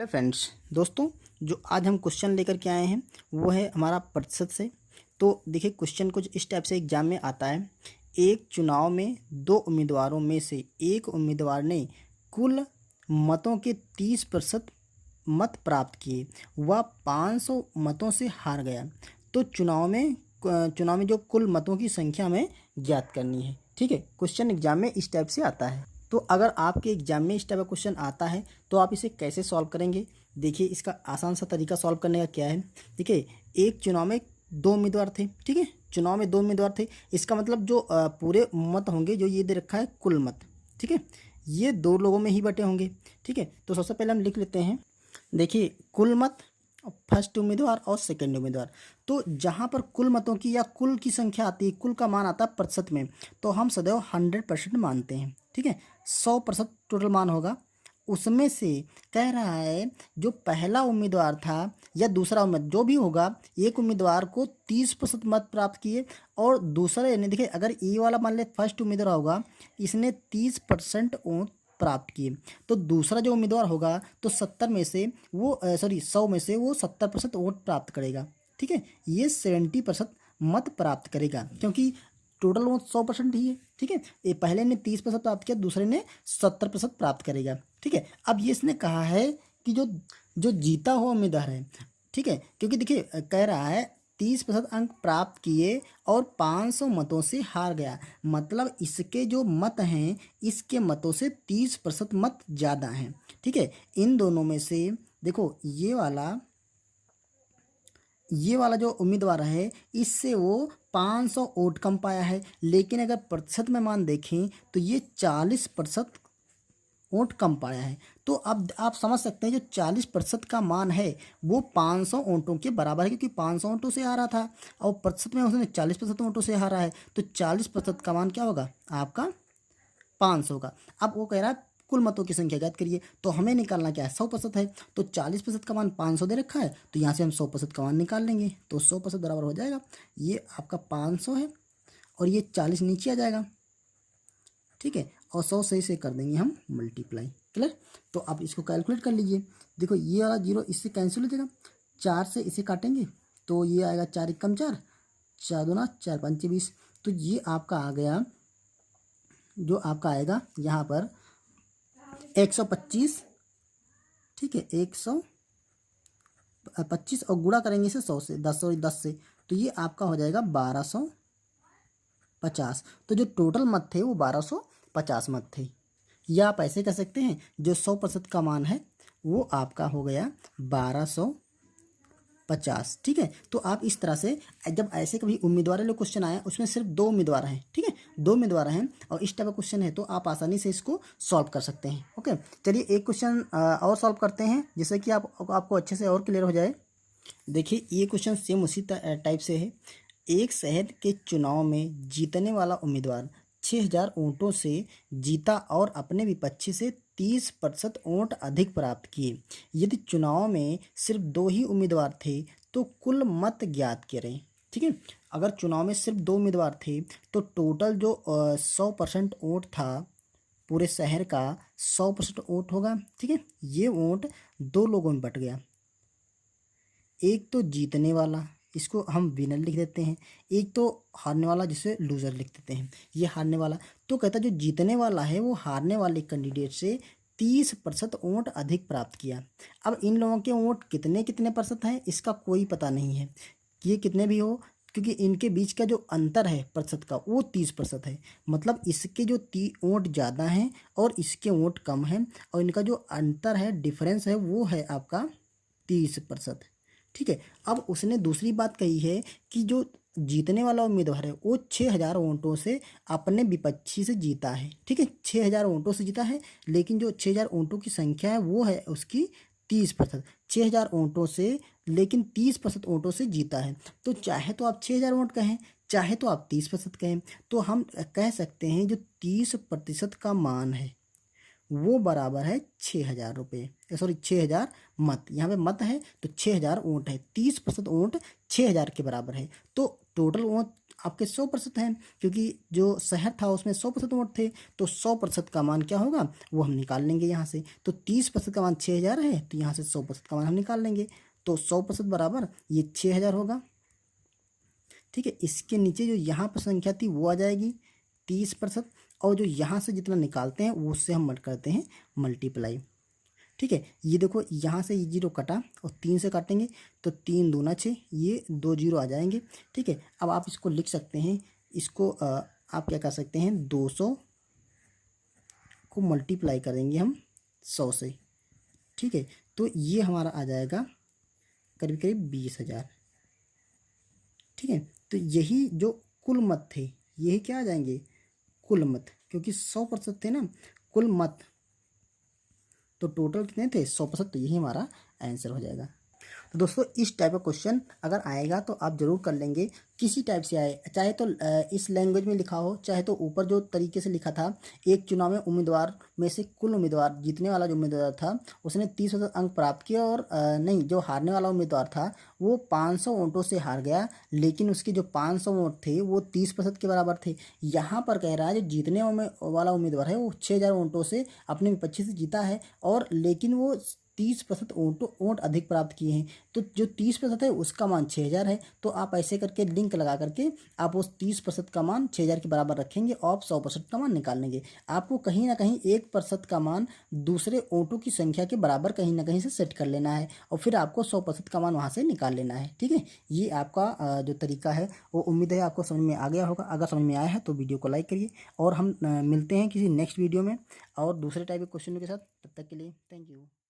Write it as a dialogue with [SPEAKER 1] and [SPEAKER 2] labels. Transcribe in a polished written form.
[SPEAKER 1] Hello friends, दोस्तों जो आज हम क्वेश्चन लेकर के आए हैं वो है हमारा प्रतिशत से। तो देखिए क्वेश्चन कुछ इस टाइप से एग्जाम में आता है। एक चुनाव में दो उम्मीदवारों में से एक उम्मीदवार ने कुल मतों के 30% मत प्राप्त किए, वह 500 मतों से हार गया। तो चुनाव में जो कुल मतों की संख्या हमें ज्ञात करनी है। ठीक है, क्वेश्चन एग्जाम में इस टाइप से आता है। तो अगर आपके एग्जाम में इस टाइप का क्वेश्चन आता है तो आप इसे कैसे सॉल्व करेंगे। देखिए इसका आसान सा तरीका सॉल्व करने का क्या है। देखिए एक चुनाव में दो उम्मीदवार थे। ठीक है, चुनाव में दो उम्मीदवार थे, इसका मतलब जो पूरे मत होंगे, जो ये दे रखा है कुल मत, ठीक है, ये दो लोगों में ही बटे होंगे। ठीक है, तो सबसे पहले हम लिख लेते हैं। देखिए कुल मत, फर्स्ट उम्मीदवार और सेकंड उम्मीदवार। तो जहाँ पर कुल मतों की या कुल की संख्या आती है, कुल का मान आता है प्रतिशत में, तो हम सदैव 100% मानते हैं। ठीक है, 100% टोटल मान होगा। उसमें से कह रहा है जो पहला उम्मीदवार था या दूसरा उम्मीदवार जो भी होगा, एक उम्मीदवार को 30% मत प्राप्त किए और दूसरा यानी देखिए अगर ये वाला मान ले फर्स्ट उम्मीदवार होगा, इसने 30% वोट प्राप्त किए, तो दूसरा जो उम्मीदवार होगा तो 70 में से वो 100 में से वो 70% वोट प्राप्त करेगा। ठीक है, ये 70% मत प्राप्त करेगा क्योंकि टोटल वोट 100% ही है। ठीक है, ये पहले ने 30% प्राप्त किया, दूसरे ने 70% प्राप्त करेगा। ठीक है, अब ये इसने कहा है कि जो जो जीता हुआ उम्मीदवार है, ठीक है, क्योंकि देखिए कह रहा है 30% अंक प्राप्त किए और 500 मतों से हार गया, मतलब इसके जो मत हैं इसके मतों से 30% मत ज़्यादा हैं। ठीक है, इन दोनों में से देखो ये वाला जो उम्मीदवार है इससे वो 500 वोट कम पाया है, लेकिन अगर प्रतिशत में मान देखें तो ये 40% वोट कम पाया है। तो अब आप समझ सकते हैं जो 40% का मान है वो 500 वोटों के बराबर है, क्योंकि 500 वोटों से हारा था और प्रतिशत में उसने 40% वोटों से हारा है, तो 40% का मान क्या होगा आपका 500 का। अब वो कह रहा है कुल मतों की संख्या ज्ञात करिए, तो हमें निकालना क्या है 100% है, तो 40% का मान 500 दे रखा है, तो यहाँ से हम 100% का मान निकाल लेंगे, तो 100% बराबर हो जाएगा ये आपका 500 है और ये 40 नीचे आ जाएगा। ठीक है, और 100 से इसे कर देंगे हम मल्टीप्लाई। क्लियर, तो आप इसको कैलकुलेट कर लीजिए। देखो ये वाला जीरो इससे कैंसिल हो जाएगा, 4 से इसे काटेंगे तो ये आएगा 4 एकम 4, 4 दूना 4 पंचे 20, तो ये आपका आ गया, जो आपका आएगा यहाँ पर 125। ठीक है, 125 और गुणा करेंगे इसे 100 से, 10 से, तो ये आपका हो जाएगा 1250। तो जो टोटल मत थे वो 1250 मत थे। या आप ऐसे कह सकते हैं जो 100% का मान है वो आपका हो गया 1250। ठीक है, तो आप इस तरह से जब ऐसे कभी उम्मीदवार वाले क्वेश्चन आए उसमें सिर्फ दो उम्मीदवार हैं, ठीक है, दो उम्मीदवार हैं और इस टाइप का क्वेश्चन है तो आप आसानी से इसको सॉल्व कर सकते हैं। ओके, चलिए एक क्वेश्चन और सॉल्व करते हैं जिससे कि आपको अच्छे से और क्लियर हो जाए। देखिए ये क्वेश्चन सेम उसी टाइप से है। एक शहर के चुनाव में जीतने वाला उम्मीदवार 6000 वोटों से जीता और अपने विपक्षी से 30% वोट अधिक प्राप्त किए। यदि चुनाव में सिर्फ दो ही उम्मीदवार थे तो कुल मत ज्ञात करें। ठीक है, अगर चुनाव में सिर्फ दो उम्मीदवार थे तो टोटल जो 100% वोट था पूरे शहर का 100% वोट होगा। ठीक है, ये वोट दो लोगों में बट गया, एक तो जीतने वाला, इसको हम विनर लिख देते हैं, एक तो हारने वाला जिसे लूज़र लिख देते हैं। ये हारने वाला, तो कहता है जो जीतने वाला है वो हारने वाले कैंडिडेट से 30% वोट अधिक प्राप्त किया। अब इन लोगों के वोट कितने कितने प्रतिशत हैं इसका कोई पता नहीं है कि ये कितने भी हो, क्योंकि इनके बीच का जो अंतर है प्रतिशत का वो 30% है, मतलब इसके जो वोट ज़्यादा हैं और इसके वोट कम हैं और इनका जो अंतर है डिफरेंस है वो है आपका 30%। ठीक है, अब उसने दूसरी बात कही है कि जो जीतने वाला उम्मीदवार है वो 6000 वोटों से अपने विपक्षी से जीता है। ठीक है, 6000 वोटों से जीता है, लेकिन जो 6000 वोटों की संख्या है वो है उसकी 30%। 6000 वोटों से लेकिन 30% वोटों से जीता है, तो चाहे तो आप 6000 वोट कहें, चाहे तो आप 30% कहें, तो हम कह सकते हैं जो 30% का मान है वो बराबर है 6000 रुपये, 6000 मत, यहाँ पे मत है तो 6000 वोट है, 30% वोट 6000 के बराबर है, तो टोटल वोट आपके 100% हैं, क्योंकि जो शहर था उसमें 100% वोट थे, तो 100% का मान क्या होगा वो हम निकाल लेंगे यहाँ से। तो 30% का मान 6000 है, तो यहाँ से 100% का मान हम निकाल लेंगे। तो 100% बराबर ये 6000 होगा। ठीक है, इसके नीचे जो यहाँ पर संख्या थी वो आ जाएगी 30%, और जो यहाँ से जितना निकालते हैं वो उससे हम मत करते हैं मल्टीप्लाई। ठीक है, ये देखो यहाँ से ये 0 कटा और 3 से काटेंगे तो 3 दूना 6, ये 2 0 आ जाएंगे। ठीक है, अब आप इसको लिख सकते हैं, इसको आप क्या कर सकते हैं, 200 को मल्टीप्लाई करेंगे हम 100 से। ठीक है, तो ये हमारा आ जाएगा करीब करीब 20,000। ठीक है, तो यही जो कुल मत थे यही क्या आ जाएंगे, कुल मत, क्योंकि 100% थे ना कुल मत, तो टोटल कितने थे 100%, तो यही हमारा आंसर हो जाएगा। तो दोस्तों इस टाइप का क्वेश्चन अगर आएगा तो आप ज़रूर कर लेंगे, किसी टाइप से आए, चाहे तो इस लैंग्वेज में लिखा हो, चाहे तो ऊपर जो तरीके से लिखा था, एक चुनाव में उम्मीदवार में से कुल उम्मीदवार, जीतने वाला जो उम्मीदवार था उसने 30% अंक प्राप्त किया, और नहीं, जो हारने वाला उम्मीदवार था वो 500 वोटों से हार गया, लेकिन उसके जो 500 वोट थे वो 30% के बराबर थे। यहाँ पर कह रहा है जो जीतने वाला उम्मीदवार है वो 6000 वोटों से अपने विपक्षी से जीता है, और लेकिन वो 30% वोट अधिक प्राप्त किए हैं, तो जो 30% है उसका मान 6000 है। तो आप ऐसे करके लिंक लगा करके आप उस 30% का मान 6000 के बराबर रखेंगे और 100% का मान निकाल लेंगे। आपको कहीं ना कहीं 1% का मान दूसरे वोटों की संख्या के बराबर कहीं ना कहीं से सेट कर लेना है, और फिर आपको 100% का मान वहाँ से निकाल लेना है। ठीक है, ये आपका जो तरीका है वो उम्मीद है आपको समझ में आ गया होगा। अगर समझ में आया है तो वीडियो को लाइक करिए, और हम मिलते हैं किसी नेक्स्ट वीडियो में और दूसरे टाइप के क्वेश्चनों के साथ। तब तक के लिए थैंक यू।